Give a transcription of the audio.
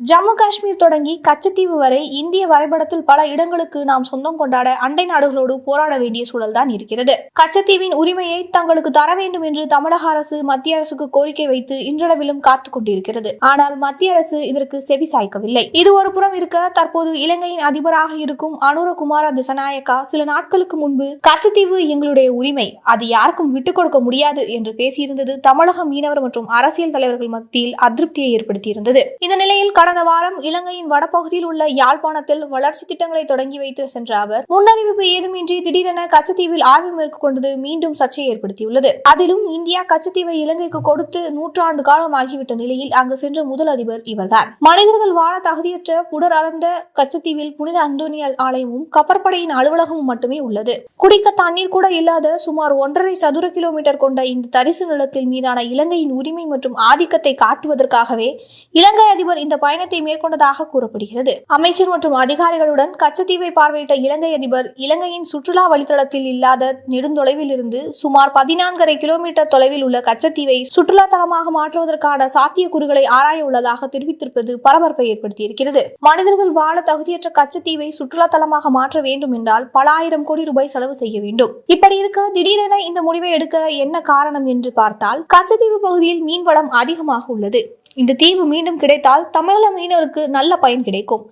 ஜம்மு காஷ்மீர் தொடங்கி கச்சத்தீவு வரை இந்திய வரைபடத்தில் பல இடங்களுக்கு நாம் சொந்தம் கொண்டாட அண்டை நாடுகளோடு போராட வேண்டிய சூழல்தான் இருக்கிறது. கச்சத்தீவின் உரிமையை தங்களுக்கு தர வேண்டும் என்று தமிழக அரசு மத்திய அரசுக்கு கோரிக்கை வைத்து இன்றளவிலும் காத்துக் கொண்டிருக்கிறது. ஆனால் மத்திய அரசு இதற்கு செவி சாய்க்கவில்லை. இது ஒரு புறம் இருக்க, தற்போது இலங்கையின் அதிபராக இருக்கும் அனுரகுமார திசநாயக்கா சில நாட்களுக்கு முன்பு கச்சத்தீவு எங்களுடைய உரிமை, அது யாருக்கும் விட்டுக் கொடுக்க முடியாது என்று பேசியிருந்தது தமிழக மீனவர் மற்றும் அரசியல் தலைவர்கள் மத்தியில் அதிருப்தியை ஏற்படுத்தியிருந்தது. இந்த நிலையில் கடந்த வாரம் இலங்கையின் வடபகுதியில் உள்ள யாழ்ப்பாணத்தில் வளர்ச்சி திட்டங்களை தொடங்கி வைத்து சென்ற அவர் முன்னறிவிப்பு ஏதுமின்றி திடீரென கச்சத்தீவில் ஆய்வு மேற்கொண்டது மீண்டும் சர்ச்சையை ஏற்படுத்தியுள்ளது. அதிலும் இந்தியா கச்சத்தீவை இலங்கைக்கு கொடுத்து 100 ஆண்டு காலம் ஆகிவிட்ட நிலையில் அங்கு சென்ற முதல் அதிபர் இவர்தான். மனிதர்கள் வாழ தகுதியற்ற புடர் அடர்ந்த கச்சத்தீவில் புனித அந்தோனியார் ஆலயமும் கப்பற்படையின் அலுவலகமும் மட்டுமே உள்ளது. குடிக்க தண்ணீர் கூட இல்லாத சுமார் 1.5 சதுர கிலோமீட்டர் கொண்ட இந்த தரிசு நிலத்தில் மீதான இலங்கையின் உரிமை மற்றும் ஆதிக்கத்தை காட்டுவதற்காகவே இலங்கை அதிபர் இந்த பயணத்தை மேற்கொண்டதாக கூறப்படுகிறது. அமைச்சர் மற்றும் அதிகாரிகளுடன் கச்சத்தீவை பார்வையிட்ட இலங்கை அதிபர் இலங்கையின் சுற்றுலா வழித்தடத்தில் இல்லாத நெடுந்தொலைவில் இருந்து சுமார் 14.5 கிலோமீட்டர் தொலைவில் உள்ள கச்சத்தீவை சுற்றுலா தலமாக மாற்றுவதற்கான சாத்தியக்கூறுகளை ஆராய உள்ளதாக தெரிவித்திருப்பது பரபரப்பை ஏற்படுத்தியிருக்கிறது. மனிதர்கள் வாழ தகுதியற்ற கச்சத்தீவை சுற்றுலா தலமாக மாற்ற வேண்டும் என்றால் பல ஆயிரம் கோடி ரூபாய் செலவு செய்ய வேண்டும். இப்படி இருக்க திடீரென இந்த முடிவை எடுக்க என்ன காரணம் என்று பார்த்தால், கச்சத்தீவு பகுதியில் மீன்வளம் அதிகமாக உள்ளது. இந்த தீவு மீண்டும் கிடைத்தால் தமிழக மீனவருக்கு நல்ல பயன் கிடைக்கும்.